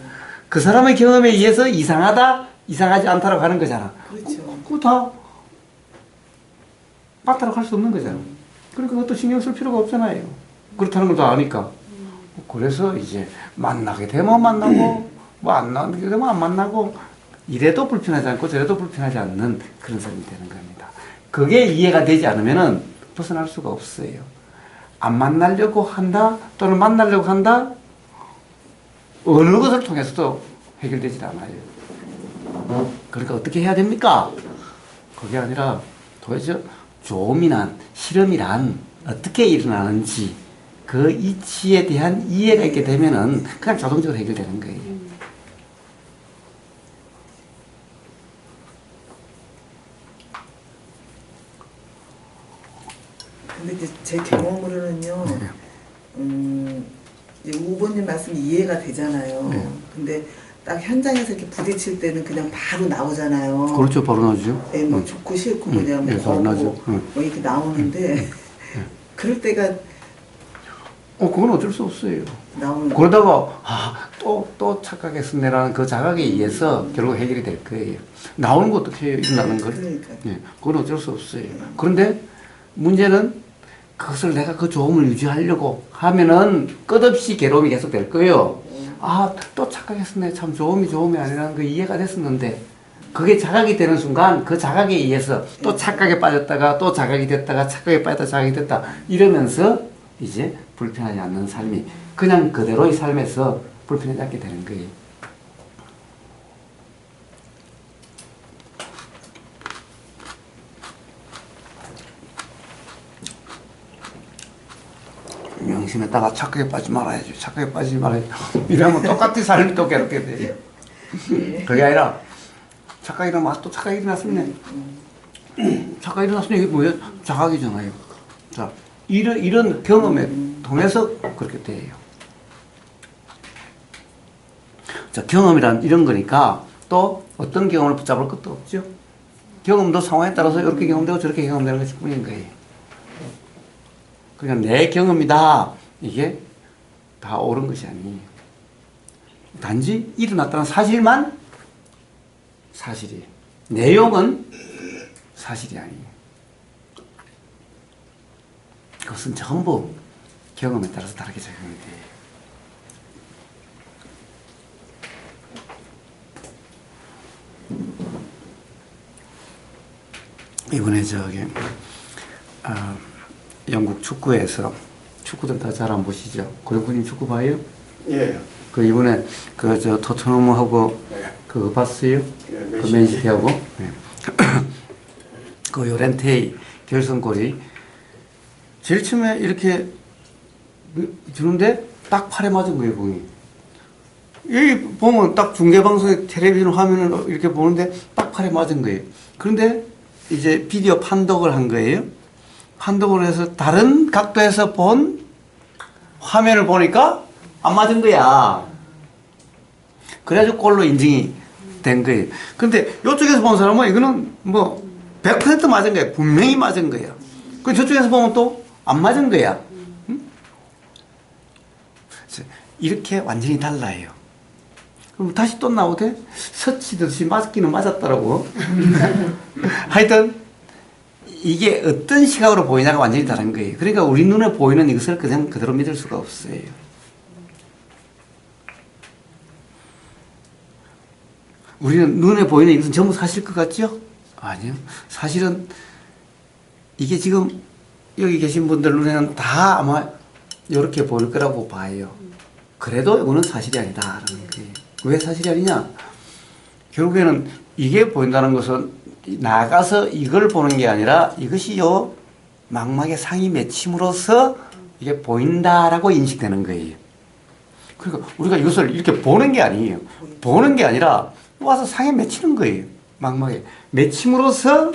그 사람의 경험에 의해서 이상하다, 이상하지 않다라고 하는 거잖아. 그렇죠. 그거 다 빠따라 할 수 없는 거잖아. 그러니까 그것도 신경 쓸 필요가 없잖아요. 그렇다는 걸 다 아니까. 그래서 이제 만나게 되면 만나고, 뭐 안 나게 되면 안 만나고, 이래도 불편하지 않고 저래도 불편하지 않는 그런 사람이 되는 겁니다. 그게 이해가 되지 않으면은 벗어날 수가 없어요. 안 만나려고 한다 또는 만나려고 한다 어느 것을 통해서도 해결되지 않아요. 그러니까 어떻게 해야 됩니까? 그게 아니라 도대체 조음이란 실험이란 어떻게 일어나는지 그 이치에 대한 이해가 있게 되면은 그냥 자동적으로 해결되는 거예요. 근데 이제 제 경험으로는요, 이제 우보님 말씀이 이해가 되잖아요. 네. 근데 딱 현장에서 이렇게 부딪힐 때는 그냥 바로 나오잖아요. 그렇죠, 바로 나오죠. 네, 뭐 좋고 싫고 그냥 뭐 예, 바로 나죠. 뭐 이렇게 나오는데 그럴 때가 그건 어쩔 수 없어요. 나오는 그러다가 또 착각했었네라는 그 자각에 의해서 결국 해결이 될 거예요. 나오는 거 어떻게 해요? 일어나는 걸. 그러니까. 예, 그건 어쩔 수 없어요. 그런데 문제는 그것을 내가 그 조음을 유지하려고 하면은 끝없이 괴로움이 계속 될 거예요. 또 착각했었네. 참 조음이 아니라는 거 이해가 됐었는데 그게 자각이 되는 순간 그 자각에 의해서 또 착각에 빠졌다가 또 자각이 됐다가 착각에 빠졌다 자각이 됐다 이러면서 이제 불편하지 않는 삶이 그냥 그대로의 삶에서 불편하지 않게 되는 거예요. 명심했다가 착각에 빠지지 말아야지. 착각에 빠지지 말아야지. 이러면 똑같이 삶이 또 괴롭게 돼요. 그게 아니라 착각이 일어나면 또 착각이 일어났었네. 착각이 일어났으니 이게 뭐예요? 자각이잖아요. 자, 이런 경험에 통해서 그렇게 돼요. 자, 경험이란 이런 거니까 또 어떤 경험을 붙잡을 것도 없죠. 경험도 상황에 따라서 이렇게 경험되고 저렇게 경험되는 것일 뿐인 거예요. 그러니까 내 경험이다. 이게 다 옳은 것이 아니에요. 단지 일어났다는 사실만 사실이에요. 내용은 사실이 아니에요. 그것은 전부 경험에 따라서 다르게 작용이 돼요. 이번에 영국 축구에서 축구들 다 잘 안 보시죠? 고영군님 축구 봐요? 예. 그 이번에 토트넘하고 네. 그거 봤어요? 예, 그 맨시티하고 네. 그 요렌테이 결승골이 제일 처음에 이렇게 주는데 딱 팔에 맞은 거예요, 공이. 여기 보면 딱 중계방송에 텔레비전 화면을 이렇게 보는데 딱 팔에 맞은 거예요. 그런데 이제 비디오 판독을 한 거예요. 판독을 해서 다른 각도에서 본 화면을 보니까 안 맞은 거야. 그래가지고 골로 인증이 된 거예요. 근데 이쪽에서 본 사람은 이거는 뭐 100% 맞은 거야. 분명히 맞은 거야. 그 저쪽에서 보면 또 안 맞은 거야. 응? 이렇게 완전히 달라요. 그럼 다시 또 나오대? 스치듯이 맞기는 맞았더라고. 하여튼 이게 어떤 시각으로 보이냐가 완전히 다른 거예요. 그러니까 우리 눈에 보이는 이것을 그냥 그대로 믿을 수가 없어요. 우리는 눈에 보이는 이것은 전부 사실 것 같죠? 아니요. 사실은 이게 지금 여기 계신 분들 눈에는 다 아마 이렇게 보일 거라고 봐요. 그래도 이거는 사실이 아니다라는 거예요. 왜 사실이 아니냐? 결국에는 이게 보인다는 것은 나가서 이걸 보는 게 아니라 이것이요 망막의 상이 맺힘으로써 이게 보인다라고 인식되는 거예요. 그러니까 우리가 이것을 이렇게 보는 게 아니에요. 보는 게 아니라 와서 상에 맺히는 거예요. 망막에 맺힘으로써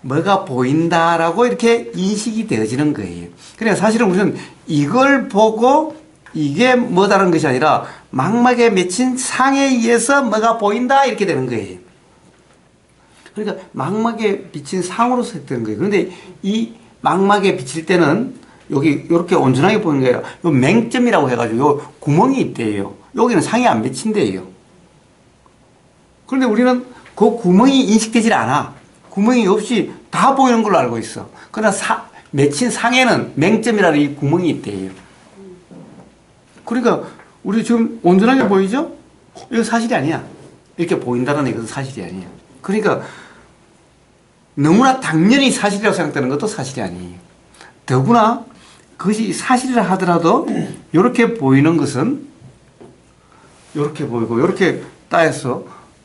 뭐가 보인다라고 이렇게 인식이 되어지는 거예요. 그러니까 사실은 우리는 이걸 보고 이게 뭐다라는 것이 아니라 망막에 맺힌 상에 의해서 뭐가 보인다 이렇게 되는 거예요. 그러니까 망막에 비친 상으로서 되는 거예요. 그런데 이 망막에 비칠 때는 여기 이렇게 온전하게 보이는 게 아니라 요 맹점이라고 해가지고 요 구멍이 있대요. 여기는 상이 안 맺힌대요. 그런데 우리는 그 구멍이 인식되질 않아. 구멍이 없이 다 보이는 걸로 알고 있어. 그러나 맺힌 상에는 맹점이라는 이 구멍이 있대요. 그러니까 우리 지금 온전하게 보이죠? 이거 사실이 아니야. 이렇게 보인다는 이것은 사실이 아니야. 그러니까 너무나 당연히 사실이라고 생각되는 것도 사실이 아니에요. 더구나 그것이 사실이라 하더라도 이렇게 보이는 것은 이렇게 보이고 이렇게 따해서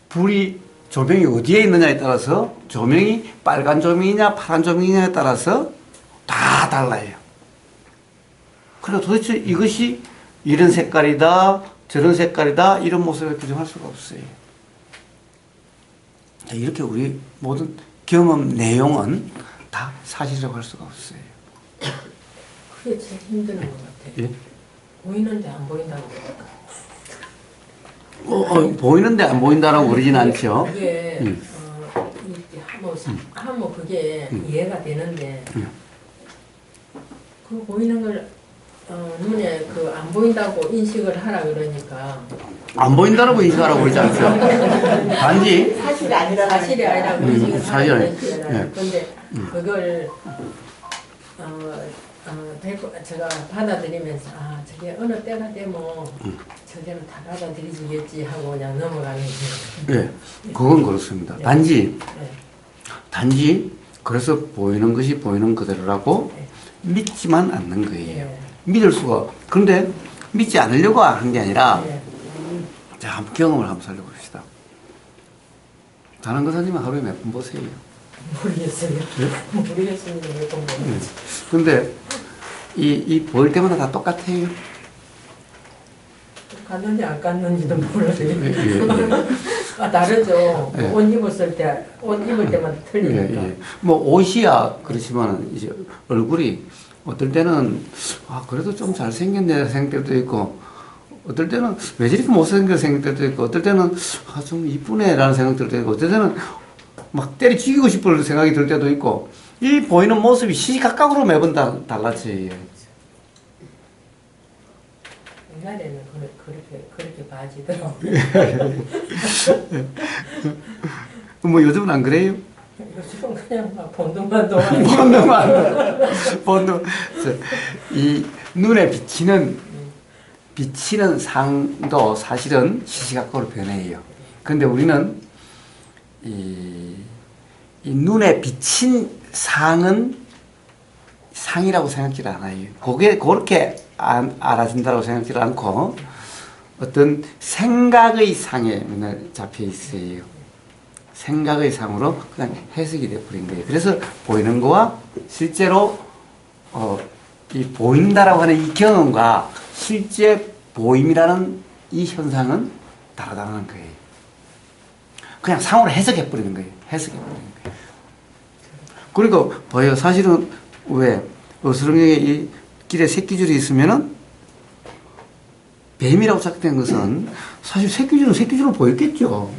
불이 조명이 어디에 있느냐에 따라서 조명이 빨간 조명이냐 파란 조명이냐에 따라서 다 달라요. 그러니까 도대체 이것이 이런 색깔이다 저런 색깔이다 이런 모습을 규정할 수가 없어요. 이렇게 우리 모든 경험 내용은 다 사실이라고 할 수가 없어요. 그게 제일 힘든 것 같아요. 예? 보이는데 안 보인다고 보이는데 안 보인다라고 그러진 않죠. 그게 하면 그게 이해가 되는데 그 보이는 걸 눈에 그 안 보인다고 인식을 하라 그러니까 안 보인다라고 인식하라고 그러지 않죠. 단지 사실이 아니라 사실이 아니라고 인식을 사실이 하라 아니- 그러니까 예. 근데 그걸 제가 받아들이면서 저게 어느 때가 되면 저게는 다 받아들이지겠지 하고 그냥 넘어가는 거예요. 예, 그건 그렇습니다. 단지 네. 그래서 보이는 것이 보이는 그대로라고 네. 믿지만 않는 거예요. 네. 믿을 수가. 그런데 믿지 않으려고 하는 게 아니라 네. 자, 한번 경험을 한번 살려봅시다. 다른 거사님은 하루에 몇 번 보세요? 모르겠어요. 모르겠습니다. 몇번 보는지. 근데 이 보일 때마다 다 똑같아요. 갔는지 안 갔는지도 몰라요. 예. 다르죠. 예. 옷 입었을 때, 옷 입을 때마다 틀리니까. 뭐 옷이야 그렇지만 이제 얼굴이 어떨 때는 그래도 좀 잘생겼네 생길 때도 있고 어떨 때는 왜 저렇게 못생겨 생길 때도 있고 어떨 때는 좀 이쁘네 라는 생각 들 때도 있고 어떨 때는 막 때려 죽이고 싶을 생각이 들 때도 있고 이 보이는 모습이 시시각각으로 매번 달라져요. 옛날에는 그렇게 봐지더라고요. 뭐 요즘은 안 그래요? 요즘은 그냥 막 본능만 동안. 본능. 이 눈에 비치는 상도 사실은 시시각각으로 변해요. 그런데 우리는 이 눈에 비친 상은 상이라고 생각지 않아요. 그렇게 알아진다고 생각지 않고 어떤 생각의 상에 맨날 잡혀 있어요. 생각의 상으로 그냥 해석이 돼버린 거예요. 그래서 보이는 거와 실제로 이 보인다라고 하는 이 경험과 실제 보임이라는 이 현상은 다르다는 거예요. 그냥 상으로 해석해버리는 거예요. 해석해버리는 거예요. 그러니까 봐요. 사실은 왜 어스렁이에 이 길에 새끼줄이 있으면은 뱀이라고 착각된 것은 사실 새끼줄은 새끼줄로 보였겠죠.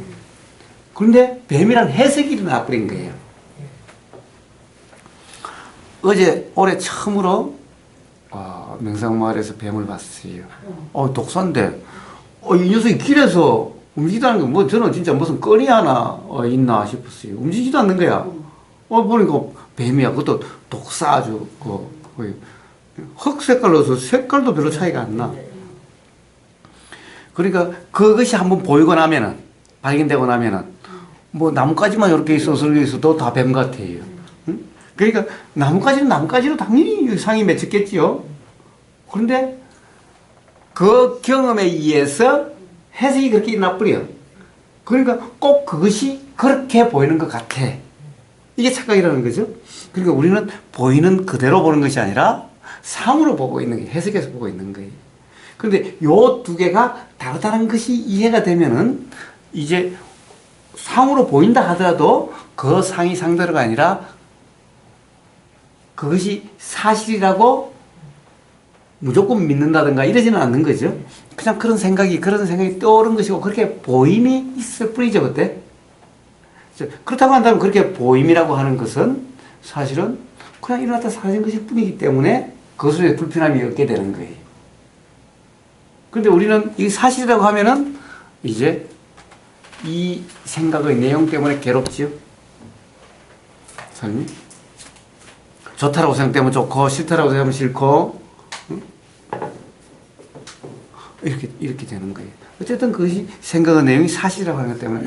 그런데 뱀이란 해석이 일어나버린 거예요. 올해 처음으로 명상마을에서 뱀을 봤어요. 독사인데 이 녀석이 길에서 움직이다는 게 뭐 저는 진짜 무슨 끈이 하나 있나 싶었어요. 움직이지도 않는 거야. 보니까 뱀이야. 그것도 독사 아주 흑 색깔로서 색깔도 별로 차이가 안 나. 그러니까 그것이 한번 보이고 나면은 발견되고 나면은 뭐 나뭇가지만 이렇게 있어도 다 뱀 같아요. 응? 그러니까 나뭇가지는 나뭇가지로 당연히 상이 맺혔겠지요. 그런데 그 경험에 의해서 해석이 그렇게 나버려. 그러니까 꼭 그것이 그렇게 보이는 것 같아. 이게 착각이라는 거죠. 그러니까 우리는 보이는 그대로 보는 것이 아니라 상으로 보고 있는 거예요. 해석해서 보고 있는 거예요. 그런데 요 두 개가 다르다는 것이 이해가 되면은 이제 상으로 보인다 하더라도 그 상이 상대로가 아니라 그것이 사실이라고 무조건 믿는다든가 이러지는 않는 거죠. 그냥 그런 생각이 떠오른 것이고 그렇게 보임이 있을 뿐이죠, 그때. 그렇다고 한다면 그렇게 보임이라고 하는 것은 사실은 그냥 일어났다 사라진 것일 뿐이기 때문에 그것에 불편함이 없게 되는 거예요. 그런데 우리는 이 사실이라고 하면은 이제 이 생각의 내용 때문에 괴롭지요. 삶이. 좋다라고 생각되면 좋고 싫다라고 생각하면 싫고 이렇게 되는 거예요. 어쨌든 그것이 생각의 내용이 사실이라고 하는 것 때문에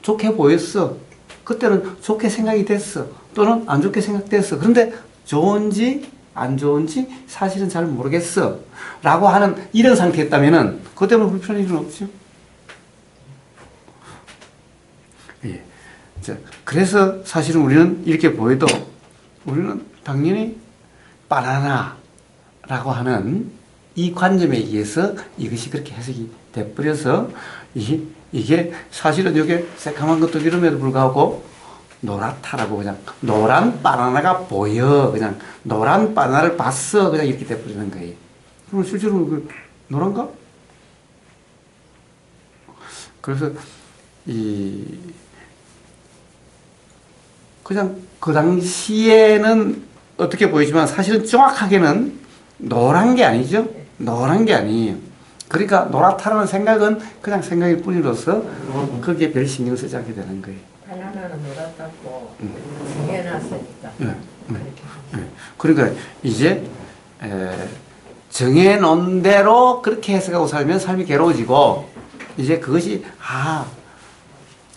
좋게 보였어. 그때는 좋게 생각이 됐어. 또는 안 좋게 생각됐어. 그런데 좋은지 안 좋은지 사실은 잘 모르겠어 라고 하는 이런 상태였다면은 그것 때문에 불편한 일은 없죠. 예. 자, 그래서 사실은 우리는 이렇게 보여도 우리는 당연히 바나나라고 하는 이 관점에 의해서 이것이 그렇게 해석이 돼버려서 이게 사실은 이게 새카만 것도 이름에도 불구하고 노랗다라고 그냥 노란 바나나가 보여 그냥 노란 바나나를 봤어 그냥 이렇게 돼버리는 거예요. 그럼 실제로 그 노란가? 그래서 그냥 그 당시에는 어떻게 보이지만 사실은 정확하게는 노란 게 아니죠. 노란 게 아니에요. 그러니까 노랗다라는 생각은 그냥 생각일 뿐이로서 거기에 별 신경 쓰지 않게 되는 거예요. 바나나는 노랗다고 정해놨으니까. 그러니까 이제 정해놓은 대로 그렇게 해석하고 살면 삶이 괴로워지고 이제 그것이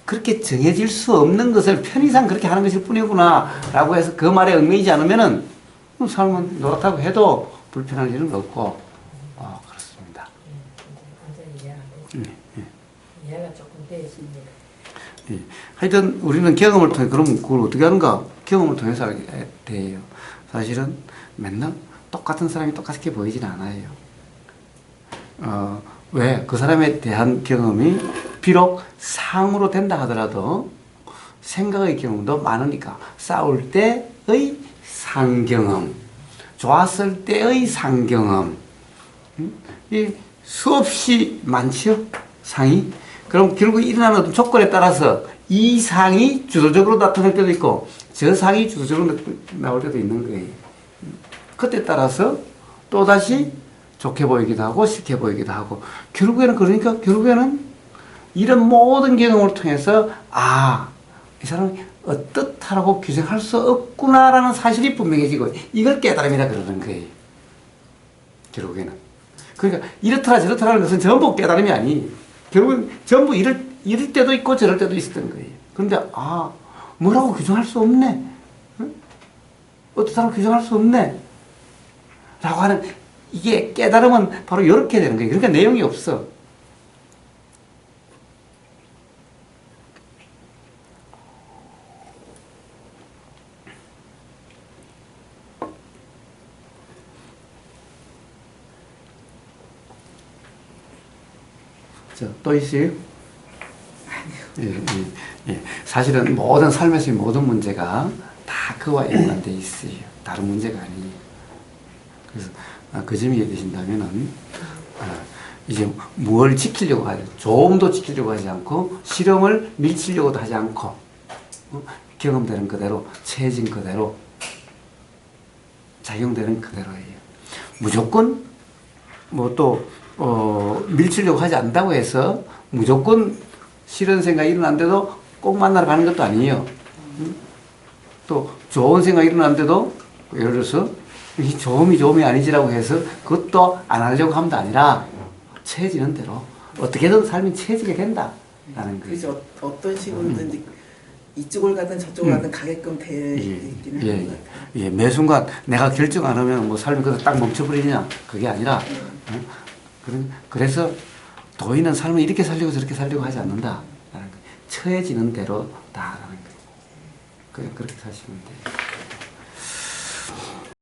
그렇게 정해질 수 없는 것을 편의상 그렇게 하는 것일 뿐이구나 라고 해서 그 말에 얽매이지 않으면은 삶은 노랗다고 해도 불편한 일은 없고 그렇습니다. 완전 이해가 조금 되십니다. 예. 하여튼 우리는 경험을 통해 그럼 그걸 어떻게 하는가? 경험을 통해서 알게 돼요. 사실은 맨날 똑같은 사람이 똑같게 보이지는 않아요. 왜? 그 사람에 대한 경험이 비록 상으로 된다 하더라도 생각의 경험도 많으니까 싸울 때의 상경험, 좋았을 때의 상경험, 이 수없이 많죠? 상이. 그럼 결국 일어나는 어떤 조건에 따라서 이 상이 주도적으로 나타날 때도 있고 저 상이 주도적으로 나올 때도 있는 거예요. 그때 따라서 또다시 좋게 보이기도 하고 싫게 보이기도 하고 결국에는 이런 모든 경험을 통해서 이 사람이 어떻다라고 규정할 수 없구나라는 사실이 분명해지고 이걸 깨달음이라 그러는 거예요. 결국에는. 그러니까 이렇더라 저렇더라는 것은 전부 깨달음이 아니에요. 결국은 전부 이럴 때도 있고 저럴 때도 있었던 거예요. 그런데 뭐라고 규정할 수 없네. 응? 어떻다고 규정할 수 없네. 라고 하는 이게 깨달음은 바로 이렇게 되는 거예요. 그러니까 내용이 없어. 또 있어요? 아니요. 예. 사실은 모든 삶에서의 모든 문제가 다 그와 연관되어 있어요. 다른 문제가 아니에요. 그래서 그 점이 이해되신다면은 이제 뭘 지키려고 하죠. 조금도 지키려고 하지 않고 실험을 밀치려고도 하지 않고 경험되는 그대로 채해진 그대로 작용되는 그대로예요. 무조건 밀치려고 하지 않는다고 해서 무조건 싫은 생각이 일어난데도 꼭 만나러 가는 것도 아니에요. 또 좋은 생각이 일어난데도 예를 들어서 이 좋음이 아니지라고 해서 그것도 안 하려고 하면 아니라 채해지는 대로 어떻게든 삶이 채해지게 된다라는 거예요. 그래서 어떤 식으로든지 이쪽을 가든 저쪽을 가든 가게끔 되어 있기는 한 것 같아요. 매 순간 내가 결정 안 하면 삶이 그래서 딱 멈춰버리냐 그게 아니라 그래서 도인은 삶을 이렇게 살려고 저렇게 살려고 하지 않는다라는 거예요. 처해지는 대로 다라는 거예요. 그렇게 사시면 돼요.